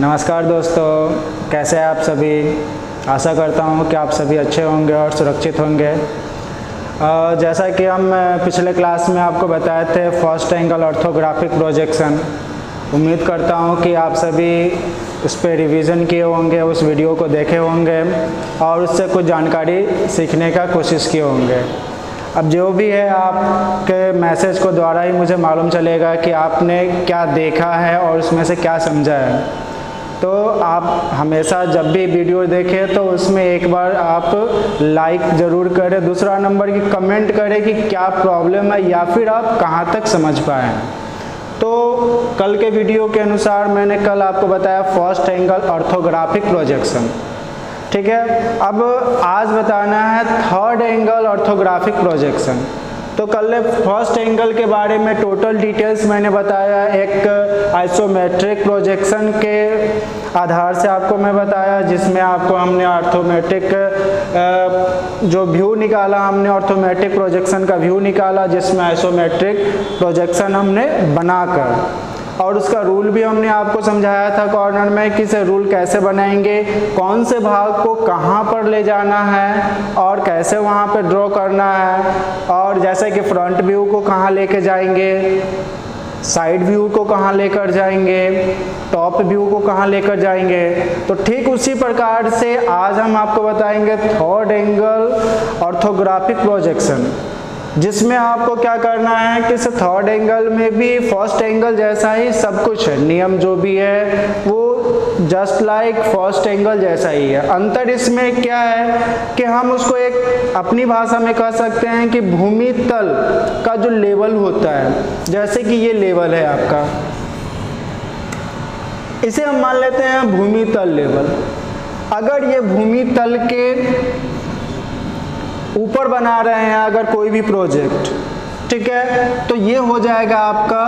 नमस्कार दोस्तों, कैसे हैं आप सभी। आशा करता हूँ कि आप सभी अच्छे होंगे और सुरक्षित होंगे। जैसा कि हम पिछले क्लास में आपको बताए थे फर्स्ट एंगल ऑर्थोग्राफिक प्रोजेक्शन, उम्मीद करता हूँ कि आप सभी उस पर रिवीजन किए होंगे, उस वीडियो को देखे होंगे और उससे कुछ जानकारी सीखने का कोशिश किए होंगे। अब जो भी है आपके मैसेज को द्वारा ही मुझे मालूम चलेगा कि आपने क्या देखा है और उसमें से क्या समझा है। तो आप हमेशा जब भी वीडियो देखें तो उसमें एक बार आप लाइक ज़रूर करें, दूसरा नंबर की कमेंट करें कि क्या प्रॉब्लम है या फिर आप कहाँ तक समझ पाए हैं। तो कल के वीडियो के अनुसार मैंने कल आपको बताया फर्स्ट एंगल ऑर्थोग्राफिक प्रोजेक्शन, ठीक है। अब आज बताना है थर्ड एंगल ऑर्थोग्राफिक प्रोजेक्शन। तो कल फर्स्ट एंगल के बारे में टोटल डिटेल्स मैंने बताया, एक आइसोमेट्रिक प्रोजेक्शन के आधार से आपको मैं बताया, जिसमें आपको हमने ऑर्थोमेट्रिक जो व्यू निकाला, हमने ऑर्थोमेट्रिक प्रोजेक्शन का व्यू निकाला, जिसमें आइसोमेट्रिक प्रोजेक्शन हमने बनाकर, और उसका रूल भी हमने आपको समझाया था कॉर्नर में कि से रूल कैसे बनाएंगे, कौन से भाग को कहाँ पर ले जाना है और कैसे वहाँ पर ड्रॉ करना है, और जैसे कि फ्रंट व्यू को कहाँ लेके जाएंगे, साइड व्यू को कहाँ लेकर जाएंगे, टॉप व्यू को कहाँ लेकर जाएंगे। तो ठीक उसी प्रकार से आज हम आपको बताएंगे थर्ड एंगल ऑर्थोग्राफिक प्रोजेक्शन, जिसमें आपको क्या करना है कि इस थर्ड एंगल में भी फर्स्ट एंगल जैसा ही सब कुछ है, नियम जो भी है वो जस्ट लाइक फर्स्ट एंगल जैसा ही है। अंतर इसमें क्या है कि हम उसको एक अपनी भाषा में कह सकते हैं कि भूमि तल का जो लेवल होता है, जैसे कि ये लेवल है आपका, इसे हम मान लेते हैं भूमि तल लेवल। अगर ये भूमि तल के ऊपर बना रहे हैं अगर कोई भी प्रोजेक्ट, ठीक है, तो ये हो जाएगा आपका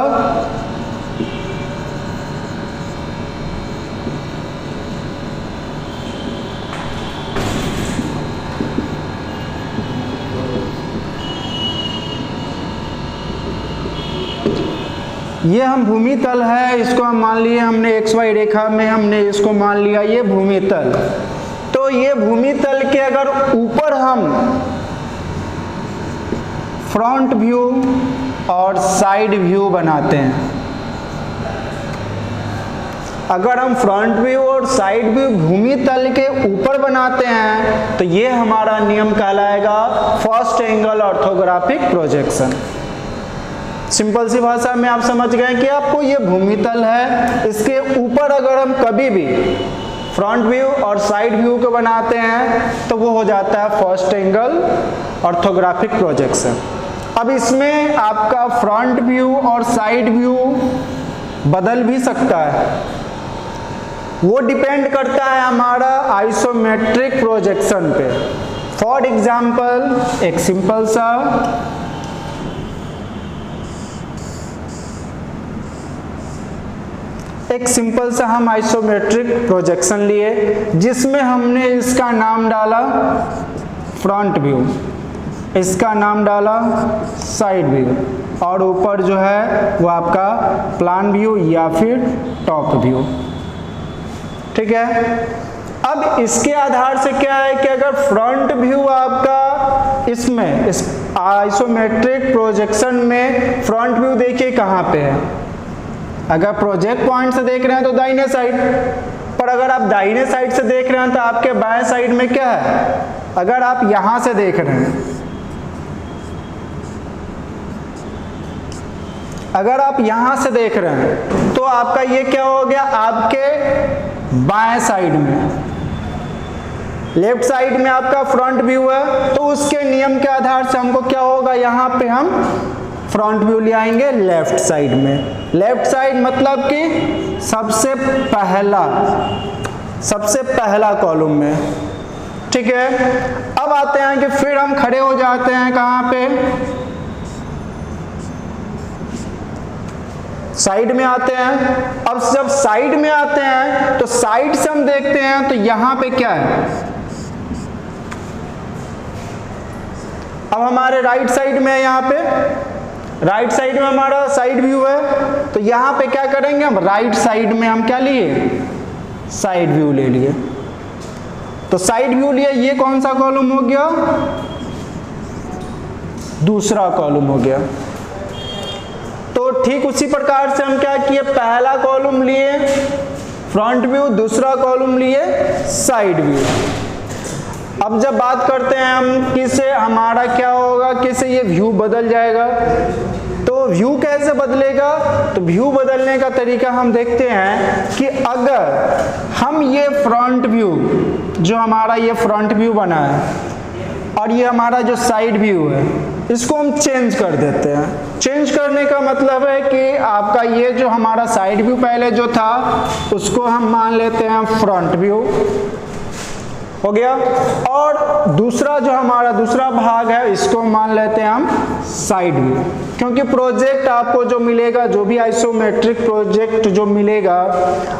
ये हम भूमि तल है, इसको हम मान लिए, हमने XY रेखा में हमने इसको मान लिया ये भूमि तल। तो ये भूमि तल के अगर ऊपर हम फ्रंट व्यू और साइड व्यू बनाते हैं, अगर हम फ्रंट व्यू और साइड व्यू भूमि तल के ऊपर बनाते हैं तो ये हमारा नियम कहलाएगा first angle orthographic projection. Simple सी भाषा में आप समझ गए कि आपको ये भूमि तल है, इसके ऊपर अगर हम कभी भी फ्रंट व्यू और साइड व्यू को बनाते हैं तो वो हो जाता है फर्स्ट एंगल ऑर्थोग्राफिक प्रोजेक्शन। अब इसमें आपका फ्रंट व्यू और साइड व्यू बदल भी सकता है, वो डिपेंड करता है हमारा आइसोमेट्रिक प्रोजेक्शन पे। फॉर एग्जांपल एक सिंपल सा हम आइसोमेट्रिक प्रोजेक्शन लिए, जिसमें हमने इसका नाम डाला फ्रंट व्यू, इसका नाम डाला साइड व्यू, और ऊपर जो है वो आपका प्लान व्यू या फिर टॉप व्यू, ठीक है। अब इसके आधार से क्या है कि अगर फ्रंट व्यू आपका इसमें इस आइसोमेट्रिक प्रोजेक्शन में फ्रंट व्यू देखिए कहाँ पे है, अगर प्रोजेक्ट पॉइंट से देख रहे हैं तो दाहिने साइड पर, अगर आप दाहिने साइड से देख रहे हैं तो आपके बाएं साइड में क्या है, अगर आप यहां से देख रहे हैं, अगर आप यहां से देख रहे हैं तो आपका ये क्या हो गया, आपके बाएं साइड में। लेफ्ट साइड में आपका फ्रंट व्यू है, तो उसके नियम के आधार से हमको क्या होगा, यहां पे हम फ्रंट व्यू ले आएंगे लेफ्ट साइड में। लेफ्ट साइड मतलब कि सबसे पहला कॉलम में, ठीक है। अब आते हैं कि फिर हम खड़े हो जाते हैं कहाँ पे, साइड में आते हैं। अब जब साइड में आते हैं तो साइड से हम देखते हैं तो यहाँ पे क्या है, अब हमारे राइट साइड में है, यहाँ पे राइट साइड में हमारा साइड व्यू है, तो यहाँ पे क्या करेंगे हम, राइट साइड में हम क्या लिए, साइड व्यू ले लिए। तो साइड व्यू लिए, ये कौन सा कॉलम हो गया? दूसरा कॉलम हो गया। तो ठीक उसी प्रकार से हम क्या किए, पहला कॉलम लिए फ्रंट व्यू, दूसरा कॉलम लिए साइड व्यू। अब जब बात करते हैं हम किसे, हमारा क्या होगा, किसे ये व्यू बदल जाएगा। तो व्यू कैसे बदलेगा? तो व्यू बदलने का तरीका हम देखते हैं कि अगर हम ये फ्रंट व्यू, जो हमारा ये फ्रंट व्यू बना है और ये हमारा जो साइड व्यू है, इसको हम चेंज कर देते हैं। चेंज करने का मतलब है कि आपका ये जो हमारा साइड व्यू पहले जो था उसको हम मान लेते हैं फ्रंट व्यू, हो गया। और दूसरा जो हमारा दूसरा भाग है इसको मान लेते हैं हम साइड व्यू, क्योंकि प्रोजेक्ट आपको जो मिलेगा, जो भी आइसोमेट्रिक प्रोजेक्ट जो मिलेगा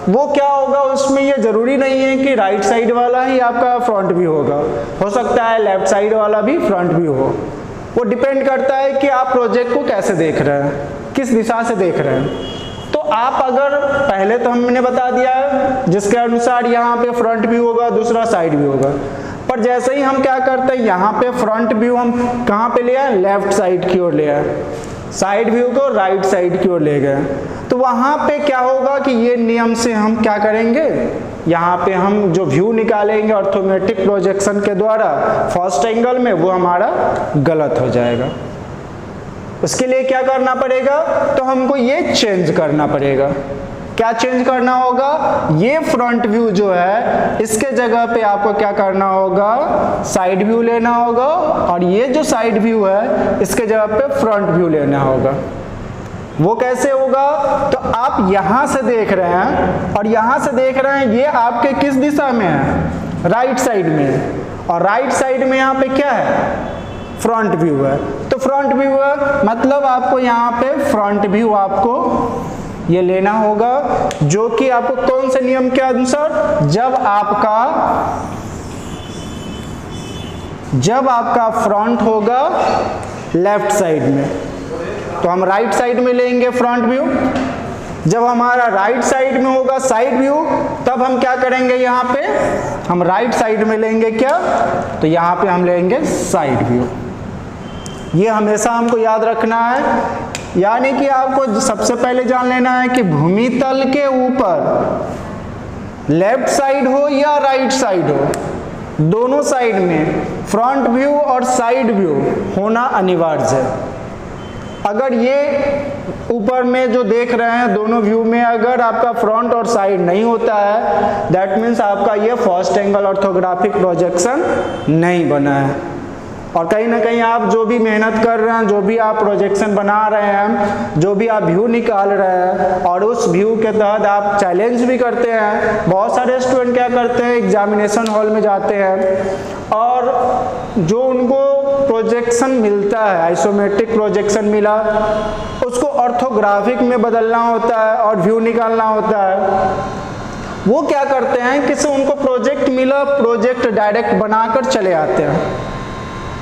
वो क्या होगा, उसमें ये जरूरी नहीं है कि राइट साइड वाला ही आपका फ्रंट व्यू होगा, हो सकता है लेफ्ट साइड वाला भी फ्रंट व्यू हो। वो डिपेंड करता है कि आप प्रोजेक्ट को कैसे देख रहे हैं, किस दिशा से देख रहे हैं। तो आप अगर पहले तो हमने बता दिया है जिसके अनुसार यहाँ पे फ्रंट व्यू होगा, दूसरा साइड व्यू होगा, पर जैसे ही हम क्या करते हैं, यहाँ पे फ्रंट व्यू हम कहाँ पे ले आए, लेफ्ट साइड की ओर ले आए, साइड व्यू को राइट साइड की ओर ले गए। तो वहाँ पे क्या होगा कि ये नियम से हम क्या करेंगे, यहाँ पे हम जो व्यू निकालेंगे ऑर्थोमेट्रिक प्रोजेक्शन के द्वारा फर्स्ट एंगल में, वो हमारा गलत हो जाएगा। उसके लिए क्या करना पड़ेगा, तो हमको ये चेंज करना पड़ेगा। क्या चेंज करना होगा, ये फ्रंट व्यू जो है इसके जगह पे आपको क्या करना होगा, साइड व्यू लेना होगा, और ये जो साइड व्यू है इसके जगह पे फ्रंट व्यू लेना होगा। वो कैसे होगा, तो आप यहां से देख रहे हैं और यहां से देख रहे हैं, ये आपके किस दिशा में है, राइट साइड में, और राइट साइड में यहाँ पे क्या है, फ्रंट व्यू है। तो फ्रंट व्यू है मतलब आपको यहाँ पे फ्रंट व्यू आपको ये लेना होगा, जो कि आपको कौन से नियम के अनुसार, जब आपका फ्रंट होगा लेफ्ट साइड में, तो हम राइट साइड में लेंगे फ्रंट व्यू। जब हमारा राइट साइड में होगा साइड व्यू, तब हम क्या करेंगे, यहाँ पे हम राइट साइड में लेंगे क्या, तो यहाँ पे हम लेंगे साइड व्यू। ये हमेशा हमको याद रखना है, यानी कि आपको सबसे पहले जान लेना है कि भूमि तल के ऊपर लेफ्ट साइड हो या राइट साइड हो, दोनों साइड में फ्रंट व्यू और साइड व्यू होना अनिवार्य है। अगर ये ऊपर में जो देख रहे हैं दोनों व्यू में अगर आपका फ्रंट और साइड नहीं होता है, दैट मीन्स आपका ये फर्स्ट एंगल ऑर्थोग्राफिक प्रोजेक्शन नहीं बना है। और कहीं ना कहीं आप जो भी मेहनत कर रहे हैं, जो भी आप प्रोजेक्शन बना रहे हैं, जो भी आप व्यू निकाल रहे हैं, और उस व्यू के तहत आप चैलेंज भी करते हैं। बहुत सारे स्टूडेंट क्या करते हैं, एग्जामिनेशन हॉल में जाते हैं और जो उनको प्रोजेक्शन मिलता है, आइसोमेट्रिक प्रोजेक्शन मिला, उसको ऑर्थोग्राफिक में बदलना होता है और व्यू निकालना होता है। वो क्या करते हैं, किसी उनको प्रोजेक्ट मिला, प्रोजेक्ट डायरेक्ट बनाकर चले आते हैं,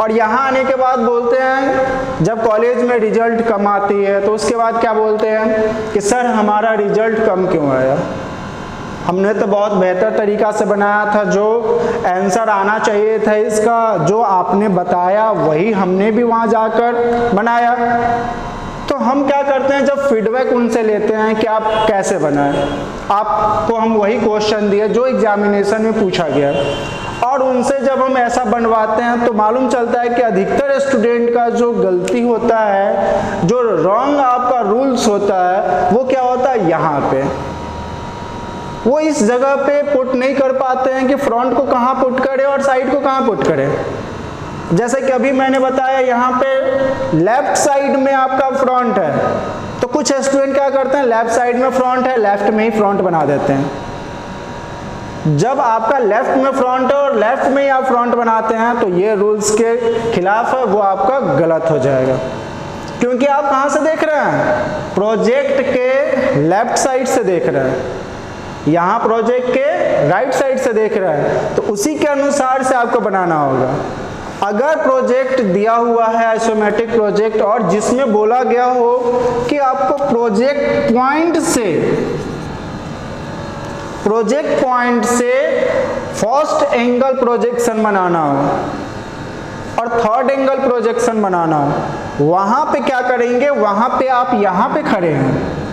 और यहाँ आने के बाद बोलते हैं, जब कॉलेज में रिजल्ट कम आती है तो उसके बाद क्या बोलते हैं कि सर हमारा रिजल्ट कम क्यों आया, हमने तो बहुत बेहतर तरीका से बनाया था, जो आंसर आना चाहिए था इसका, जो आपने बताया वही हमने भी वहाँ जाकर बनाया। तो हम क्या करते हैं, जब फीडबैक उनसे लेते हैं कि आप कैसे बनाए, आपको हम वही क्वेश्चन दिए जो एग्जामिनेशन में पूछा गया, और उनसे जब हम ऐसा बनवाते हैं तो मालूम चलता है कि अधिकतर स्टूडेंट का जो गलती होता है, जो रॉन्ग आपका रूल्स होता है, वो क्या होता है, यहाँ पे वो इस जगह पे पुट नहीं कर पाते हैं कि फ्रंट को कहाँ पुट करें और साइड को कहाँ पुट करें। जैसे कि अभी मैंने बताया, यहाँ पे लेफ्ट साइड में आपका फ्रंट है, तो कुछ स्टूडेंट क्या करते हैं, लेफ्ट साइड में फ्रंट है, लेफ्ट में ही फ्रंट बना देते हैं। जब आपका लेफ्ट में फ्रंट है और लेफ्ट में ही आप फ्रंट बनाते हैं, तो ये रूल्स के खिलाफ है, वो आपका गलत हो जाएगा। क्योंकि आप कहाँ से देख रहे हैं, प्रोजेक्ट के लेफ्ट साइड से देख रहे हैं, यहाँ प्रोजेक्ट के राइट साइड से देख रहे हैं, तो उसी के अनुसार से आपको बनाना होगा। अगर प्रोजेक्ट दिया हुआ है आइसोमेट्रिक प्रोजेक्ट, और जिसमें बोला गया हो कि आपको प्रोजेक्ट पॉइंट से प्रोजेक्ट पॉइंट से फर्स्ट एंगल प्रोजेक्शन बनाना हो और थर्ड एंगल प्रोजेक्शन बनाना हो, वहां पे क्या करेंगे, वहां पे आप यहां पे खड़े हैं,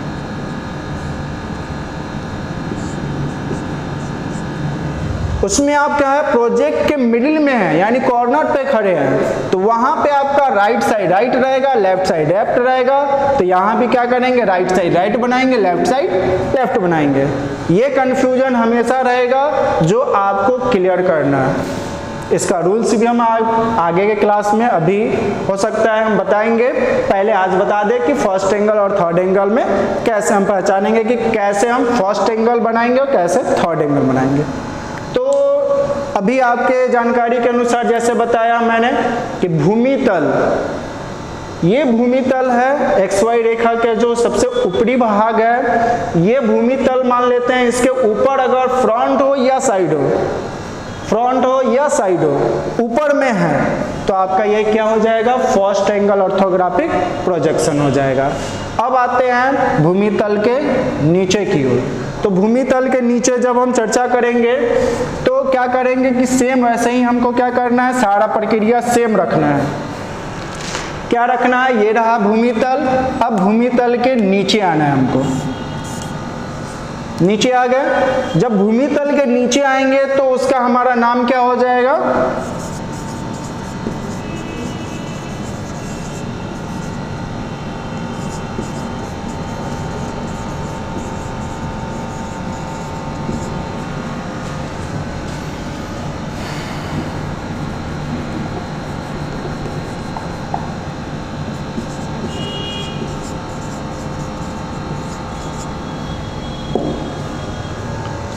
उसमें आप क्या है प्रोजेक्ट के मिडिल में है यानी कॉर्नर पे खड़े हैं, तो वहां पे आपका राइट साइड राइट रहेगा, लेफ्ट साइड लेफ्ट रहेगा, तो यहां भी क्या करेंगे, राइट साइड राइट बनाएंगे, लेफ्ट साइड लेफ्ट बनाएंगे। ये कंफ्यूजन हमेशा रहेगा जो आपको क्लियर करना है। इसका रूल्स भी हम आगे के क्लास में अभी हो सकता है हम बताएंगे, पहले आज बता दें कि फर्स्ट एंगल और थर्ड एंगल में कैसे हम पहचानेंगे कि कैसे हम फर्स्ट एंगल बनाएंगे और कैसे थर्ड एंगल बनाएंगे। तो अभी आपके जानकारी के अनुसार जैसे बताया मैंने कि भूमि तल, ये भूमि तल है XY रेखा के जो सबसे ऊपरी भाग है, ये भूमि तल मान लेते हैं। इसके ऊपर अगर फ्रंट हो या साइड हो, फ्रंट हो या साइड हो, ऊपर में है तो आपका ये क्या हो जाएगा, फर्स्ट एंगल ऑर्थोग्राफिक प्रोजेक्शन हो जाएगा। अब आते हैं भूमि तल के नीचे की ओर। तो भूमि तल के नीचे जब हम चर्चा करेंगे तो क्या करेंगे कि सेम वैसे ही हमको क्या करना है, सारा प्रक्रिया सेम रखना है। क्या रखना है, ये रहा भूमि तल। अब भूमि तल के नीचे आना है हमको, नीचे आ गए। जब भूमि तल के नीचे आएंगे तो उसका हमारा नाम क्या हो जाएगा,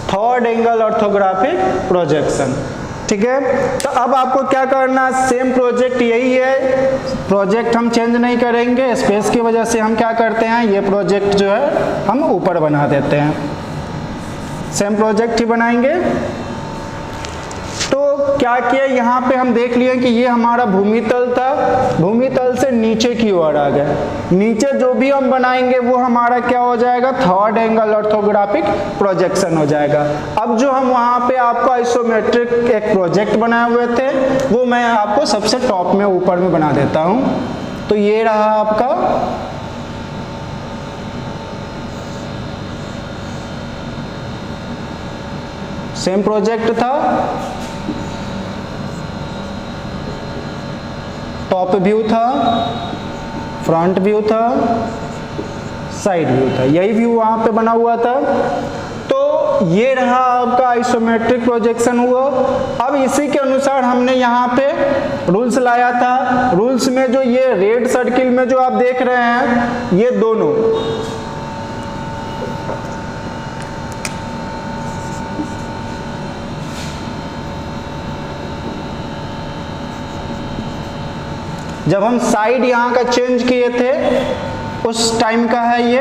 थर्ड एंगल ऑर्थोग्राफिक प्रोजेक्शन। ठीक है, तो अब आपको क्या करना, सेम प्रोजेक्ट यही है, प्रोजेक्ट हम चेंज नहीं करेंगे, स्पेस की वजह से हम क्या करते हैं, ये प्रोजेक्ट जो है हम ऊपर बना देते हैं, सेम प्रोजेक्ट ही बनाएंगे। तो क्या किया, यहाँ पे हम देख लिए कि ये हमारा भूमि तल था, भूमि तल से नीचे की ओर आ गए। नीचे जो भी हम बनाएंगे वो हमारा क्या हो जाएगा, थर्ड एंगल ऑर्थोग्राफिक प्रोजेक्शन हो जाएगा। अब जो हम वहाँ पे आपको आइसोमेट्रिक एक प्रोजेक्ट बनाए हुए थे वो मैं आपको सबसे टॉप में ऊपर में बना देता हूँ। तो ये रहा आपका सेम प्रोजेक्ट था, टॉप व्यू था, फ्रंट व्यू था, साइड व्यू था, यही व्यू वहां पे बना हुआ था। तो ये रहा आपका आइसोमेट्रिक प्रोजेक्शन हुआ। अब इसी के अनुसार हमने यहाँ पे रूल्स लाया था। रूल्स में जो ये रेड सर्किल में जो आप देख रहे हैं, ये दोनों जब हम साइड यहाँ का चेंज किए थे उस टाइम का है ये।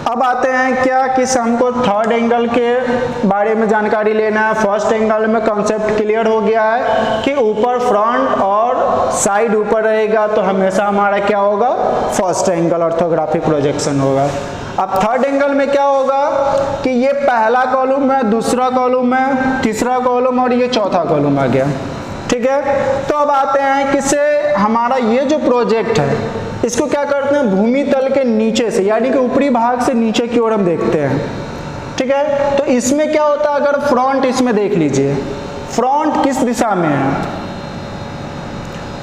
अब आते हैं क्या कि हमको थर्ड एंगल के बारे में जानकारी लेना है। फर्स्ट एंगल में कॉन्सेप्ट क्लियर हो गया है कि ऊपर फ्रंट और साइड ऊपर रहेगा तो हमेशा हमारा क्या होगा, फर्स्ट एंगल ऑर्थोग्राफिक प्रोजेक्शन होगा। अब थर्ड एंगल में क्या होगा कि ये पहला कॉलम है, दूसरा कॉलम है, तीसरा कॉलम और ये चौथा कॉलम आ गया। ठीक है, तो अब आते हैं किसे, हमारा ये जो प्रोजेक्ट है इसको क्या करते हैं, भूमि तल के नीचे से यानी कि ऊपरी भाग से नीचे की ओर हम देखते हैं। ठीक है, तो इसमें क्या होता है, अगर फ्रंट इसमें देख लीजिए, फ्रंट किस दिशा में है,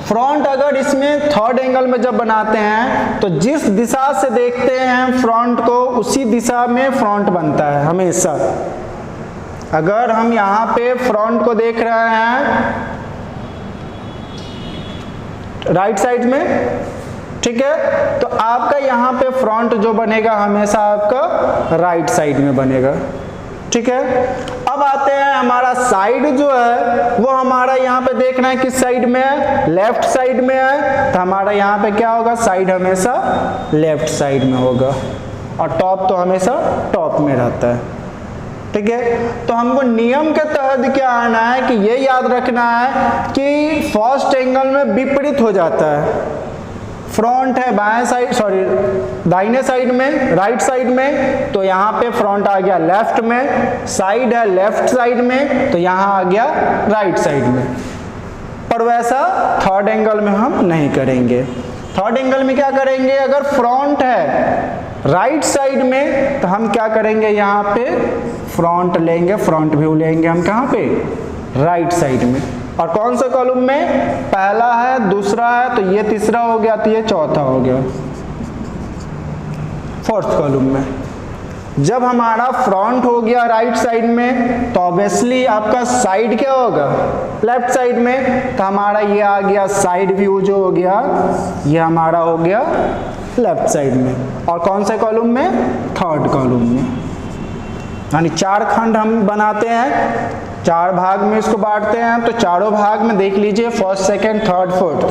फ्रंट अगर इसमें थर्ड एंगल में जब बनाते हैं तो जिस दिशा से देखते हैं फ्रंट को उसी दिशा में फ्रंट बनता है हमेशा। अगर हम यहाँ पे फ्रंट को देख रहे हैं राइट साइड में, ठीक है, तो आपका यहाँ पे फ्रंट जो बनेगा हमेशा आपका राइट साइड में बनेगा। ठीक है, अब आते हैं हमारा साइड जो है वो हमारा यहाँ पे देखना है किस साइड में है, लेफ्ट साइड में है, तो हमारा यहाँ पे क्या होगा, साइड हमेशा लेफ्ट साइड में होगा और टॉप तो हमेशा टॉप में रहता है। ठीक है, तो हमको नियम के तहत क्या आना है कि ये याद रखना है कि फर्स्ट एंगल में विपरीत हो जाता है, फ्रंट है बाएं साइड, सॉरी दाहिने साइड में, राइट साइड में, तो यहाँ पे फ्रंट आ गया लेफ्ट में, साइड है लेफ्ट साइड में, तो यहाँ आ गया राइट साइड में। पर वैसा थर्ड एंगल में हम नहीं करेंगे। थर्ड एंगल में क्या करेंगे, अगर फ्रंट है राइट साइड में तो हम क्या करेंगे, यहाँ पे फ्रंट लेंगे, फ्रंट व्यू लेंगे हम कहाँ पे, राइट साइड में। और कौन से कॉलम में, पहला है, दूसरा है, तो ये तीसरा हो गया, तो ये चौथा हो गया, फोर्थ कॉलम में। जब हमारा फ्रंट हो गया राइट साइड में तो ऑब्वियसली आपका साइड क्या होगा, लेफ्ट साइड में, तो हमारा ये आ गया साइड व्यू जो हो गया, ये हमारा हो गया लेफ्ट साइड में। और कौन से कॉलम में, थर्ड कॉलम में। यानी चार खंड हम बनाते हैं, चार भाग में इसको बांटते हैं, तो चारों भाग में देख लीजिए फर्स्ट, सेकंड, थर्ड, फोर्थ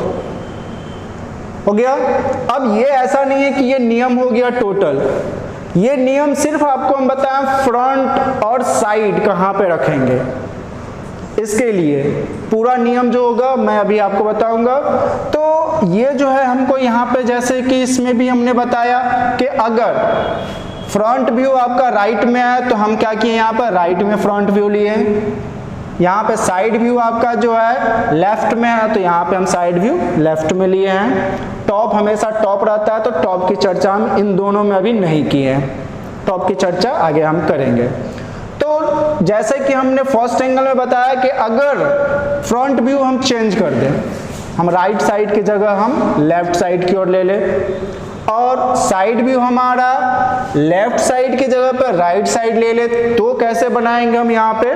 हो गया। अब ये ऐसा नहीं है कि ये नियम हो गया टोटल, ये नियम सिर्फ आपको हम बताएं फ्रंट और साइड कहाँ पे रखेंगे, इसके लिए पूरा नियम जो होगा मैं अभी आपको बताऊंगा। तो ये जो है हमको यहाँ पे, जैसे कि इसमें भी हमने बताया कि अगर फ्रंट व्यू आपका राइट में है तो हम क्या किए, यहाँ पर राइट में फ्रंट व्यू लिए। यहाँ पे साइड व्यू आपका जो है लेफ्ट में है तो यहाँ पे हम साइड व्यू लेफ्ट में लिए हैं। टॉप हमेशा टॉप रहता है तो टॉप की चर्चा हम इन दोनों में अभी नहीं किए हैं, टॉप की चर्चा आगे हम करेंगे। तो जैसे कि हमने फर्स्ट एंगल में बताया कि अगर फ्रंट व्यू हम चेंज कर दें, हम राइट साइड की जगह हम लेफ्ट साइड की ओर ले लें, और साइड व्यू हमारा लेफ्ट साइड की जगह पर राइट साइड ले ले, तो कैसे बनाएंगे हम यहाँ पे,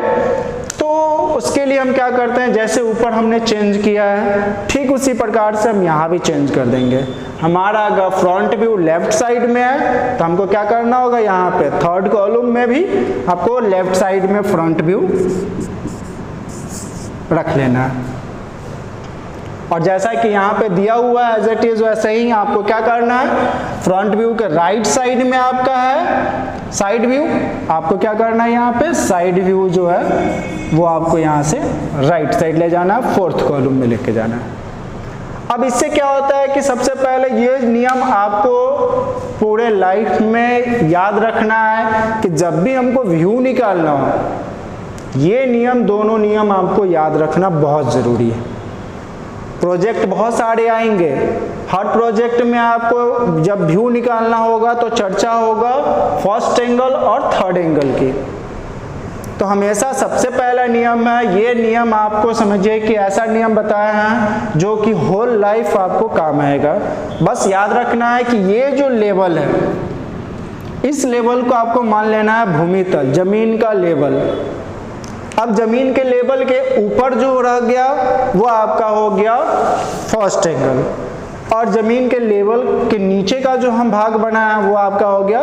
तो उसके लिए हम क्या करते हैं, जैसे ऊपर हमने चेंज किया है ठीक उसी प्रकार से हम यहाँ भी चेंज कर देंगे। हमारा अगर फ्रंट व्यू लेफ्ट साइड में है तो हमको क्या करना होगा, यहाँ पे थर्ड कॉलम में भी आपको लेफ्ट साइड में फ्रंट व्यू रख लेना है। और जैसा कि यहाँ पे दिया हुआ है एज इट इज, वैसे ही आपको क्या करना है, फ्रंट व्यू के राइट साइड में आपका है साइड व्यू, आपको क्या करना है, यहाँ पे साइड व्यू जो है वो आपको यहाँ से राइट साइड ले जाना है, फोर्थ कॉलम में लेके जाना है। अब इससे क्या होता है कि सबसे पहले ये नियम आपको पूरे लाइफ में याद रखना है कि जब भी हमको व्यू निकालना हो, ये नियम, दोनों नियम आपको याद रखना बहुत ज़रूरी है। प्रोजेक्ट बहुत सारे आएंगे, हर प्रोजेक्ट में आपको जब व्यू निकालना होगा तो चर्चा होगा फर्स्ट एंगल और थर्ड एंगल की। तो हमेशा सबसे पहला नियम है, ये नियम आपको समझिए कि ऐसा नियम बताया है जो कि होल लाइफ आपको काम आएगा। बस याद रखना है कि ये जो लेवल है, इस लेवल को आपको मान लेना है भूमि तल, जमीन का लेवल। अब जमीन के लेवल के ऊपर जो रह गया वो आपका हो गया फर्स्ट एंगल, और जमीन के लेवल के नीचे का जो हम भाग बनाया वो आपका हो गया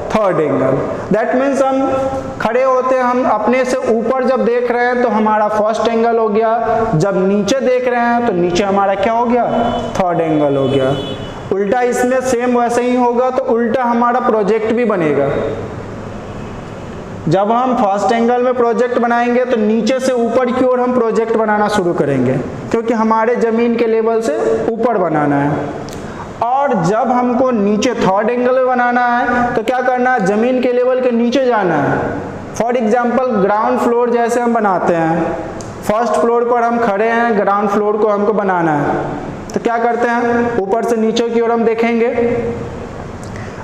थर्ड एंगल। दैट मीन्स हम खड़े होते हैं, हम अपने से ऊपर जब देख रहे हैं तो हमारा फर्स्ट एंगल हो गया, जब नीचे देख रहे हैं तो नीचे हमारा क्या हो गया, थर्ड एंगल हो गया। उल्टा इसमें सेम वैसे ही होगा, तो उल्टा हमारा प्रोजेक्ट भी बनेगा। जब हम फर्स्ट एंगल में प्रोजेक्ट बनाएंगे तो नीचे से ऊपर की ओर हम प्रोजेक्ट बनाना शुरू करेंगे, क्योंकि हमारे ज़मीन के लेवल से ऊपर बनाना है। और जब हमको नीचे थर्ड एंगल में बनाना है तो क्या करना है, ज़मीन के लेवल के नीचे जाना है। फॉर एग्जांपल ग्राउंड फ्लोर जैसे हम बनाते हैं, फर्स्ट फ्लोर पर हम खड़े हैं, ग्राउंड फ्लोर को हमको बनाना है, तो क्या करते हैं, ऊपर से नीचे की ओर हम देखेंगे।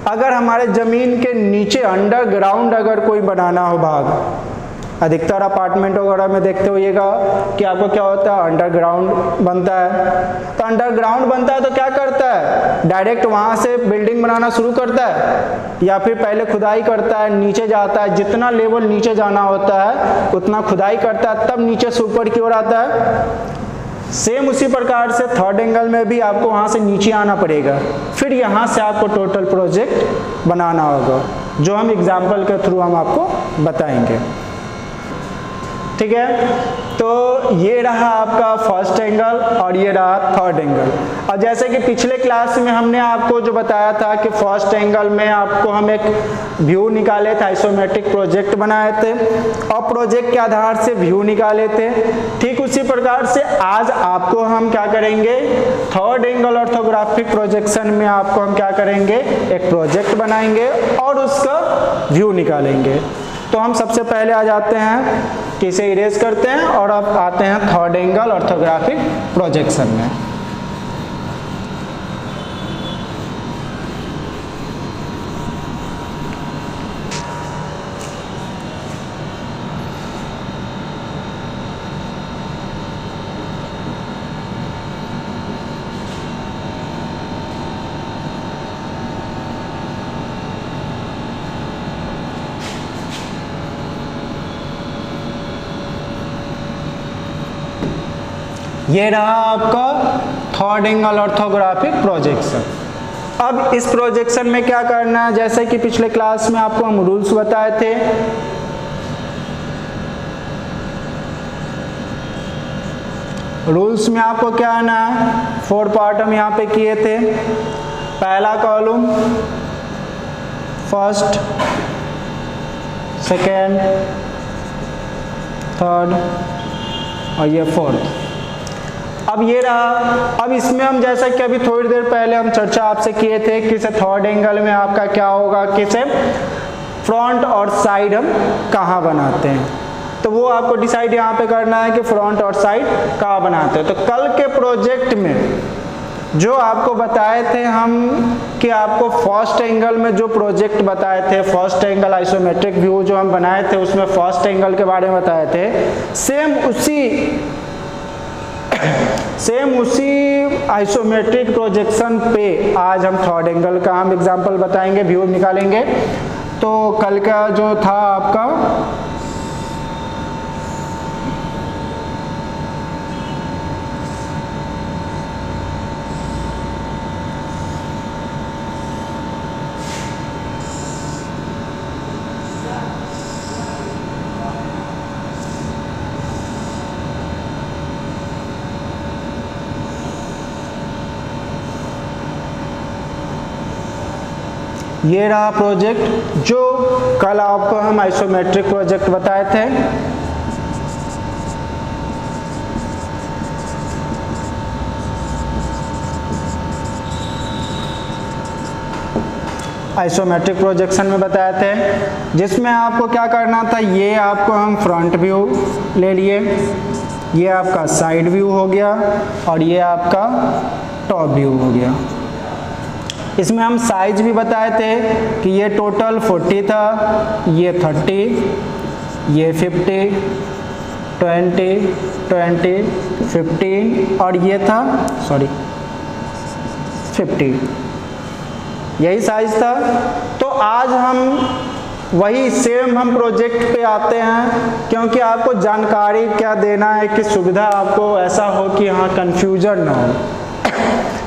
अगर हमारे ज़मीन के नीचे अंडरग्राउंड अगर कोई बनाना हो भाग, अधिकतर अपार्टमेंट वगैरह में देखते होइएगा कि आपको क्या होता है, अंडरग्राउंड बनता है। तो अंडरग्राउंड बनता है तो क्या करता है, डायरेक्ट वहाँ से बिल्डिंग बनाना शुरू करता है, या फिर पहले खुदाई करता है, नीचे जाता है, जितना लेवल नीचे जाना होता है उतना खुदाई करता है, तब नीचे से ऊपर की ओर आता है। सेम उसी प्रकार से थर्ड एंगल में भी आपको वहाँ से नीचे आना पड़ेगा, फिर यहाँ से आपको टोटल प्रोजेक्ट बनाना होगा, जो हम एग्जाम्पल के थ्रू हम आपको बताएंगे। ठीक है। तो ये रहा आपका फर्स्ट एंगल और ये रहा थर्ड एंगल। और जैसे कि पिछले क्लास में हमने आपको जो बताया था कि फर्स्ट एंगल में आपको हम एक व्यू निकाले थे, आइसोमेट्रिक प्रोजेक्ट बनाए थे और प्रोजेक्ट के आधार से व्यू निकाले थे। ठीक उसी प्रकार से आज आपको हम क्या करेंगे, थर्ड एंगल ऑर्थोग्राफिक प्रोजेक्शन में आपको हम क्या करेंगे, एक प्रोजेक्ट बनाएंगे और उसका व्यू निकालेंगे। तो हम सबसे पहले आ जाते हैं कि इसे इरेज करते हैं और अब आते हैं थर्ड एंगल ऑर्थोग्राफिक प्रोजेक्शन में। ये रहा आपका थर्ड एंगल ऑर्थोग्राफिक प्रोजेक्शन। अब इस प्रोजेक्शन में क्या करना है, जैसे कि पिछले क्लास में आपको हम रूल्स बताए थे। रूल्स में आपको क्या आना है, 4 पार्ट हम यहाँ पे किए थे। पहला कॉलम फर्स्ट, सेकेंड, थर्ड और ये फोर्थ। अब ये रहा। अब इसमें हम जैसा कि अभी थोड़ी देर पहले हम चर्चा आपसे किए थे कि थर्ड एंगल में आपका क्या होगा, किसे फ्रंट और साइड हम कहाँ बनाते हैं, तो वो आपको डिसाइड यहाँ पे करना है कि फ्रंट और साइड कहाँ बनाते हैं। तो कल के प्रोजेक्ट में जो आपको बताए थे हम कि आपको फर्स्ट एंगल में जो प्रोजेक्ट बताए थे, फर्स्ट एंगल आइसोमेट्रिक व्यू जो हम बनाए थे उसमें फर्स्ट एंगल के बारे में बताए थे। सेम उसी आइसोमेट्रिक प्रोजेक्शन पे आज हम थर्ड एंगल का हम एग्जांपल बताएंगे, व्यू निकालेंगे। तो कल का जो था आपका ये रहा प्रोजेक्ट जो कल आपको हम आइसोमेट्रिक प्रोजेक्ट बताए थे। आइसोमेट्रिक प्रोजेक्शन में बताए थे, जिसमें आपको क्या करना था, ये आपको हम फ्रंट व्यू ले लिए, ये आपका साइड व्यू हो गया और ये आपका टॉप व्यू हो गया। इसमें हम साइज भी बताए थे कि ये टोटल 40 था, ये 30, ये 50, 20, 20, 15 और ये था 50, यही साइज था। तो आज हम वही सेम हम प्रोजेक्ट पे आते हैं, क्योंकि आपको जानकारी क्या देना है कि सुविधा आपको ऐसा हो कि हाँ कंफ्यूजन ना हो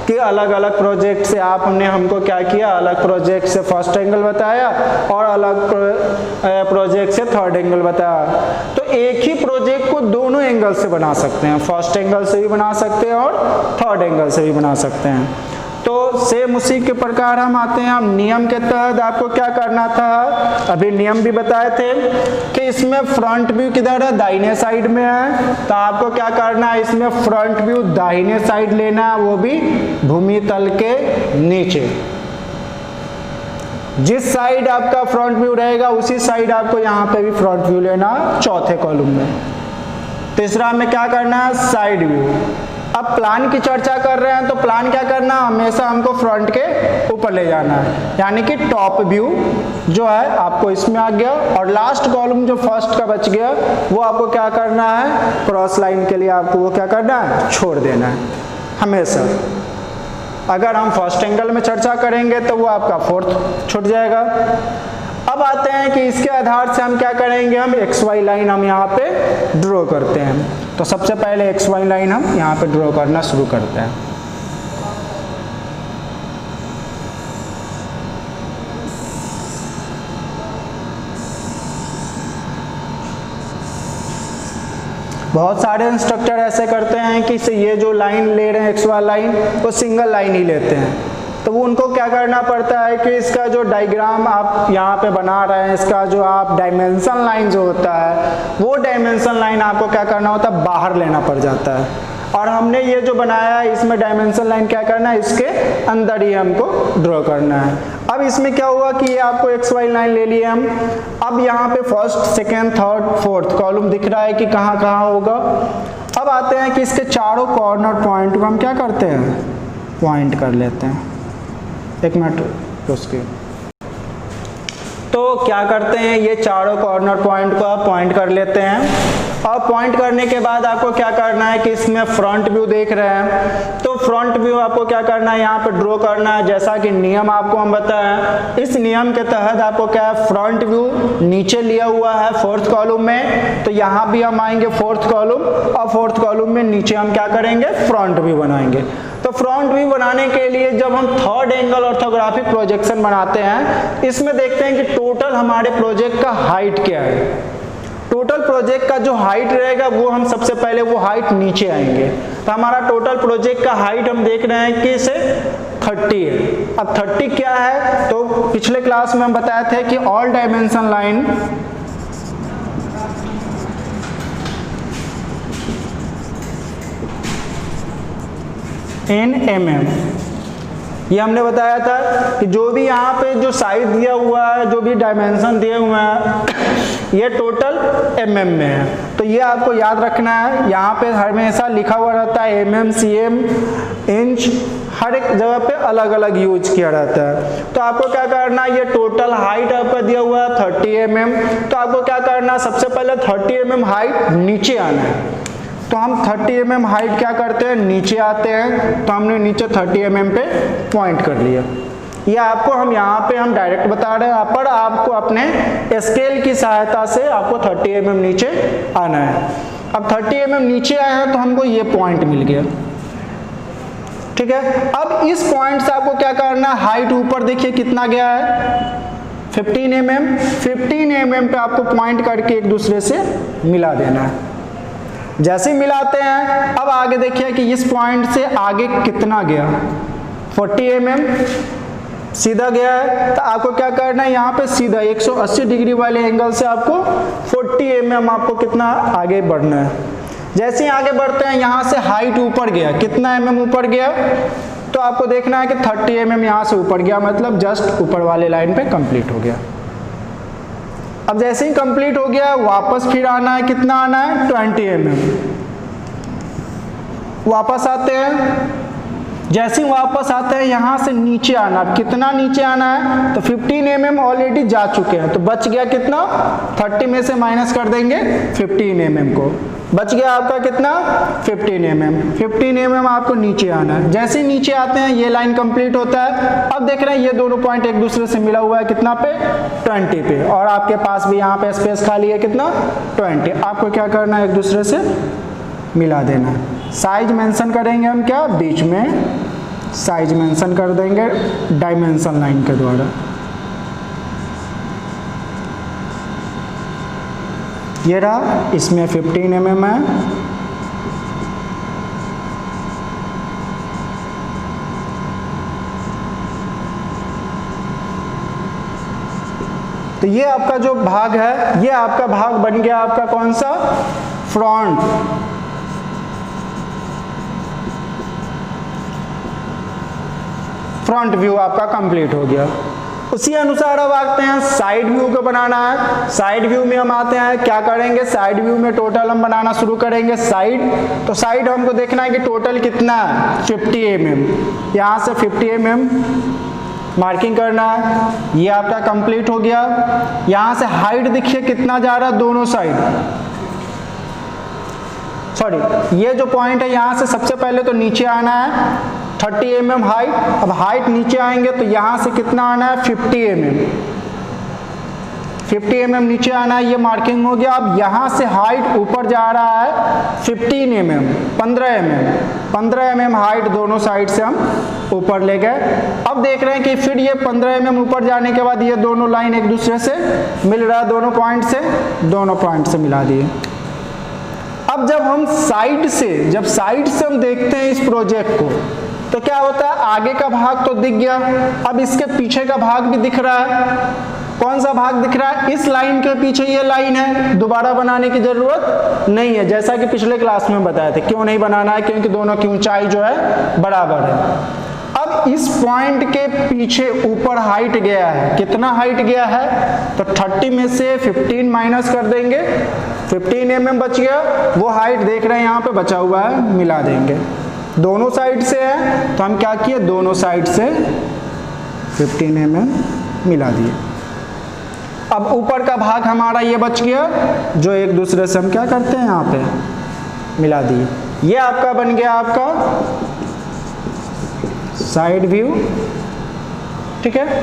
कि अलग अलग प्रोजेक्ट से आपने हमको क्या किया, अलग प्रोजेक्ट से फर्स्ट एंगल बताया और अलग प्रोजेक्ट से थर्ड एंगल बताया। तो एक ही प्रोजेक्ट को दोनों एंगल से बना सकते हैं, फर्स्ट एंगल से भी बना सकते हैं और थर्ड एंगल से भी बना सकते हैं। तो सेम उसी के प्रकार हम आते हैं। हम नियम के तहत आपको क्या करना था, अभी नियम भी बताए थे कि इसमें फ्रंट व्यू किधर है, दाहिने साइड में है। तो आपको क्या करना है, इसमें फ्रंट व्यू दाहिने साइड लेना है, वो भी भूमि तल के नीचे। जिस साइड आपका फ्रंट व्यू रहेगा उसी साइड आपको यहाँ पे भी फ्रंट व्यू लेना, चौथे कॉलम में। तीसरा में क्या करना है, साइड व्यू। अब प्लान की चर्चा कर रहे हैं तो प्लान क्या करना, हमेशा हमको फ्रंट के ऊपर ले जाना है, यानी कि टॉप व्यू जो है आपको इसमें आ गया। और लास्ट कॉलम जो फर्स्ट का बच गया वो आपको क्या करना है, क्रॉस लाइन के लिए आपको वो क्या करना है, छोड़ देना है हमेशा। अगर हम फर्स्ट एंगल में चर्चा करेंगे तो वो आपका फोर्थ छूट जाएगा। अब आते हैं कि इसके आधार से हम क्या करेंगे, हम एक्स वाई लाइन हम यहाँ पे ड्रॉ करते हैं। तो सबसे पहले एक्स वाई लाइन हम यहाँ पे ड्रॉ करना शुरू करते हैं। बहुत सारे इंस्ट्रक्टर ऐसे करते हैं कि ये जो लाइन ले रहे हैं एक्स वाई लाइन वो सिंगल लाइन ही लेते हैं, तो वो उनको क्या करना पड़ता है कि इसका जो डायग्राम आप यहाँ पे बना रहे हैं, इसका जो आप डायमेंशन लाइन जो होता है वो डायमेंशन लाइन आपको क्या करना होता है, बाहर लेना पड़ जाता है। और हमने ये जो बनाया है इसमें डायमेंशन लाइन क्या करना है, इसके अंदर ही हमको ड्रॉ करना है। अब इसमें क्या हुआ कि ये आपको एक्स वाई लाइन ले लिए हम, अब यहाँ पे first second third fourth column दिख रहा है कि कहाँ कहाँ होगा। अब आते हैं कि इसके चारों कॉर्नर पॉइंट को हम क्या करते हैं, पॉइंट कर लेते हैं। एक मिनट उसके तो क्या करते हैं, ये चारों कॉर्नर पॉइंट को आप पॉइंट कर लेते हैं। और पॉइंट करने के बाद आपको क्या करना है कि इसमें फ्रंट व्यू देख रहे हैं, तो फ्रंट व्यू आपको क्या करना है, यहाँ पे ड्रॉ करना है। जैसा कि नियम आपको हम बताएं, इस नियम के तहत आपको क्या है, फ्रंट व्यू नीचे लिया हुआ है फोर्थ कॉलम में, तो यहाँ भी हम आएंगे फोर्थ कॉलम, और फोर्थ कॉलम में नीचे हम क्या करेंगे, फ्रंट व्यू बनाएंगे। तो फ्रंट व्यू बनाने के लिए जब हम थर्ड एंगल ऑर्थोग्राफिक प्रोजेक्शन बनाते हैं, इसमें देखते हैं कि टोटल हमारे प्रोजेक्ट का हाइट क्या है। टोटल प्रोजेक्ट का जो हाइट रहेगा वो हम सबसे पहले वो हाइट नीचे आएंगे। तो हमारा टोटल प्रोजेक्ट का हाइट हम देख रहे हैं कि इसे 30 है। अब 30 क्या है, तो पिछले क्लास में हम बताए थे कि all dimension line in mm, ये हमने बताया था कि जो भी यहाँ पे जो साइज दिया हुआ है, जो भी डायमेंशन दिए हुए हैं, ये टोटल mm में है। तो ये आपको याद रखना है, यहाँ पे हमेशा लिखा हुआ रहता है mm, cm, इंच, हर एक जगह पे अलग अलग यूज किया रहता है। तो आपको क्या करना है, ये टोटल हाइट आपका दिया हुआ है 30 mm, तो आपको क्या करना है, सबसे पहले 30 mm हाइट नीचे आना है। तो हम 30 mm हाइट क्या करते हैं, नीचे आते हैं। तो हमने नीचे 30 mm पे पॉइंट कर लिया। ये आपको हम यहाँ पे हम डायरेक्ट बता रहे हैं, पर आपको अपने स्केल की सहायता से आपको 30 mm नीचे आना है। अब 30 mm नीचे आए हैं तो हमको ये पॉइंट मिल गया, ठीक है। अब इस पॉइंट से आपको क्या करना है, हाइट ऊपर देखिए कितना गया है, 15 mm। 15 mm पे आपको पॉइंट करके एक दूसरे से मिला देना है। जैसे ही मिलाते हैं, अब आगे देखिए कि इस पॉइंट से आगे कितना गया, 40 mm सीधा गया है। तो आपको क्या करना है, यहाँ पे सीधा 180 डिग्री वाले एंगल से आपको 40 mm आपको कितना आगे बढ़ना है। जैसे ही आगे बढ़ते हैं, यहाँ से हाइट ऊपर गया, कितना mm ऊपर गया, तो आपको देखना है कि 30 mm यहाँ से ऊपर गया, मतलब जस्ट ऊपर वाले लाइन पे कंप्लीट हो गया। अब जैसे ही कंप्लीट हो गया, वापस फिर आना है, कितना आना है, 20 mm। वापस आते हैं, जैसे ही वापस आते हैं यहाँ से नीचे आना। अब कितना नीचे आना है, तो 15 mm ऑलरेडी जा चुके हैं, तो बच गया कितना, 30 में से माइनस कर देंगे 15 mm को, बच गया आपका कितना, 15 mm। 15 mm आपको नीचे आना है। जैसे ही नीचे आते हैं, ये लाइन कंप्लीट होता है। अब देख रहे हैं ये दोनों पॉइंट एक दूसरे से मिला हुआ है, कितना पे, 20 पे, और आपके पास भी यहाँ पे स्पेस खाली है, कितना, 20। आपको क्या करना है, एक दूसरे से मिला देना है। साइज मेंशन करेंगे हम, क्या, बीच में साइज मेंशन कर देंगे डायमेंशन लाइन के द्वारा। ये रहा, इसमें 15 mm है। तो ये आपका जो भाग है, ये आपका भाग बन गया आपका कौन सा, फ्रंट। फ्रंट व्यू आपका कंप्लीट हो गया। उसी अनुसार अब आते हैं साइड व्यू को बनाना है। साइड व्यू में हम आते हैं, क्या करेंगे, साइड व्यू में टोटल हम बनाना शुरू करेंगे साइड। तो साइड हमको देखना है कि टोटल कितना है, 50 mm। यहाँ से 50 mm मार्किंग करना है। ये आपका कंप्लीट हो गया। यहाँ से हाइट देखिए कितना जा रहा है, दोनों साइड, सॉरी, ये जो पॉइंट है यहाँ से सबसे पहले तो नीचे आना है, 30 mm हाइट। अब हाइट नीचे आएंगे तो यहाँ से कितना आना है, 50 mm। 50 mm नीचे आना है, ये मार्किंग हो गया। अब यहाँ से हाइट ऊपर जा रहा है 15 mm, 15 mm हाइट दोनों साइड से हम ऊपर ले गए। अब देख रहे हैं कि फिर ये 15 mm ऊपर जाने के बाद ये दोनों लाइन एक दूसरे से मिल रहा है, दोनों पॉइंट से मिला दिए। अब जब साइड से हम देखते हैं इस प्रोजेक्ट को, तो क्या होता है, आगे का भाग तो दिख गया, अब इसके पीछे का भाग भी दिख रहा है। कौन सा भाग दिख रहा है? इस लाइन के पीछे ये लाइन है, दोबारा बनाने की जरूरत नहीं है, जैसा कि पिछले क्लास में बताया था। क्यों नहीं बनाना है? क्योंकि दोनों की ऊंचाई जो है बराबर है। अब इस पॉइंट के पीछे ऊपर हाइट गया है, कितना हाइट गया है? तो 30 में से 15 माइनस कर देंगे, 15 mm बच गया। वो हाइट देख रहे हैं यहाँ पे बचा हुआ है, मिला देंगे। दोनों साइड से है तो हम क्या किए, दोनों साइड से 15 mm मिला दिए। अब ऊपर का भाग हमारा ये बच गया, जो एक दूसरे से हम क्या करते हैं यहाँ पे मिला दिए। ये आपका बन गया आपका साइड व्यू, ठीक है।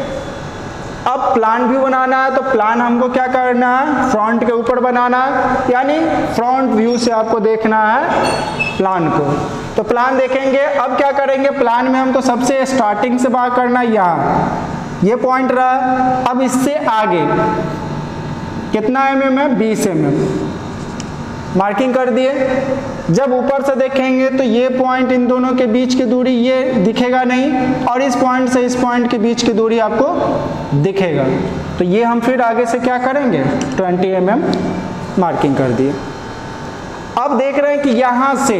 अब प्लान व्यू बनाना है, तो प्लान हमको क्या करना है, फ्रंट के ऊपर बनाना है, यानी फ्रंट व्यू से आपको देखना है प्लान को। तो प्लान देखेंगे, अब क्या करेंगे, प्लान में हमको सबसे स्टार्टिंग से बात करना है, यहाँ ये पॉइंट रहा। अब इससे आगे कितना mm है, 20 mm मार्किंग कर दिए। जब ऊपर से देखेंगे तो ये पॉइंट, इन दोनों के बीच की दूरी ये दिखेगा नहीं, और इस पॉइंट से इस पॉइंट के बीच की दूरी आपको दिखेगा। तो ये हम फिर आगे से क्या करेंगे, 20 mm मार्किंग कर दिए। अब देख रहे हैं कि यहाँ से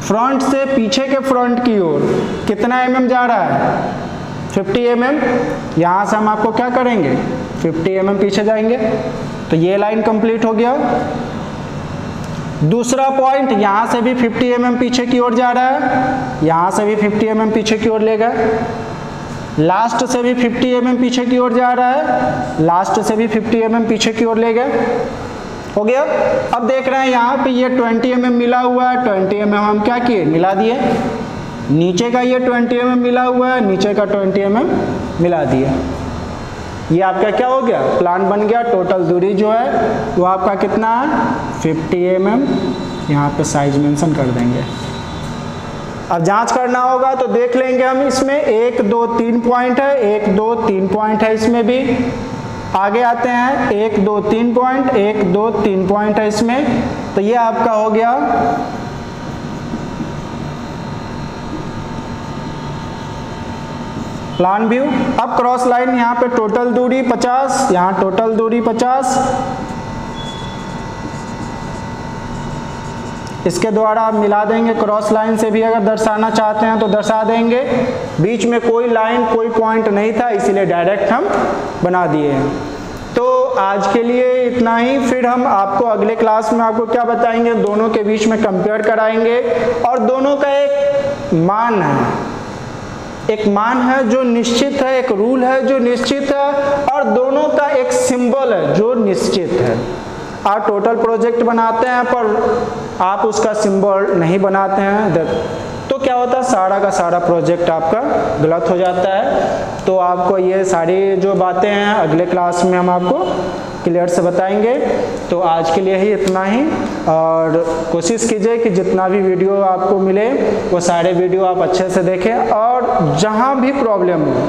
फ्रंट से पीछे के फ्रंट की ओर कितना mm जा रहा है, 50 mm। यहाँ से हम आपको क्या करेंगे, 50 mm पीछे जाएंगे। तो ये लाइन कंप्लीट हो गया। दूसरा पॉइंट, यहाँ से भी 50 mm पीछे की ओर जा रहा है, यहाँ से भी 50 mm पीछे की ओर ले गए। लास्ट से भी 50 mm पीछे की ओर जा रहा है, लास्ट से भी 50 mm पीछे की ओर ले गए। हो गया। अब देख रहे हैं यहाँ पे ये 20 mm मिला हुआ है, 20 mm हम क्या किए, मिला दिए। नीचे का ये 20 mm मिला हुआ है, नीचे का 20 mm मिला दिए। ये आपका क्या हो गया, प्लान बन गया। टोटल दूरी जो है वो आपका कितना है, 50 mm। यहाँ पे साइज मेंशन कर देंगे। अब जांच करना होगा तो देख लेंगे हम, इसमें 1 2 3 पॉइंट है, 1 2 3 पॉइंट है इसमें भी। आगे आते हैं, 1 2 3 पॉइंट, 1 2 3 पॉइंट है इसमें। तो ये आपका हो गया प्लान व्यू। अब क्रॉस लाइन, यहाँ पे टोटल दूरी 50, यहाँ टोटल दूरी 50। इसके द्वारा आप मिला देंगे। क्रॉस लाइन से भी अगर दर्शाना चाहते हैं तो दर्शा देंगे। बीच में कोई लाइन, कोई पॉइंट नहीं था, इसीलिए डायरेक्ट हम बना दिए हैं। तो आज के लिए इतना ही। फिर हम आपको अगले क्लास में आपको क्या बताएंगे, दोनों के बीच में कंपेयर कराएंगे, और दोनों का एक मान है, एक मान है जो निश्चित है, एक रूल है जो निश्चित है, और दोनों का एक सिंबल है जो निश्चित है। आप टोटल प्रोजेक्ट बनाते हैं पर आप उसका सिंबल नहीं बनाते हैं, तो क्या होता है, सारा का सारा प्रोजेक्ट आपका गलत हो जाता है। तो आपको ये सारी जो बातें हैं अगले क्लास में हम आपको क्लियर से बताएंगे। तो आज के लिए ही इतना ही, और कोशिश कीजिए कि जितना भी वीडियो आपको मिले वो सारे वीडियो आप अच्छे से देखें, और जहाँ भी प्रॉब्लम हो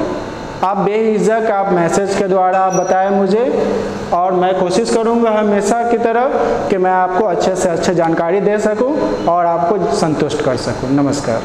आप बेहिचक आप मैसेज के द्वारा आप बताएं मुझे, और मैं कोशिश करूँगा हमेशा की तरह कि मैं आपको अच्छे से अच्छे जानकारी दे सकूँ और आपको संतुष्ट कर सकूँ। नमस्कार।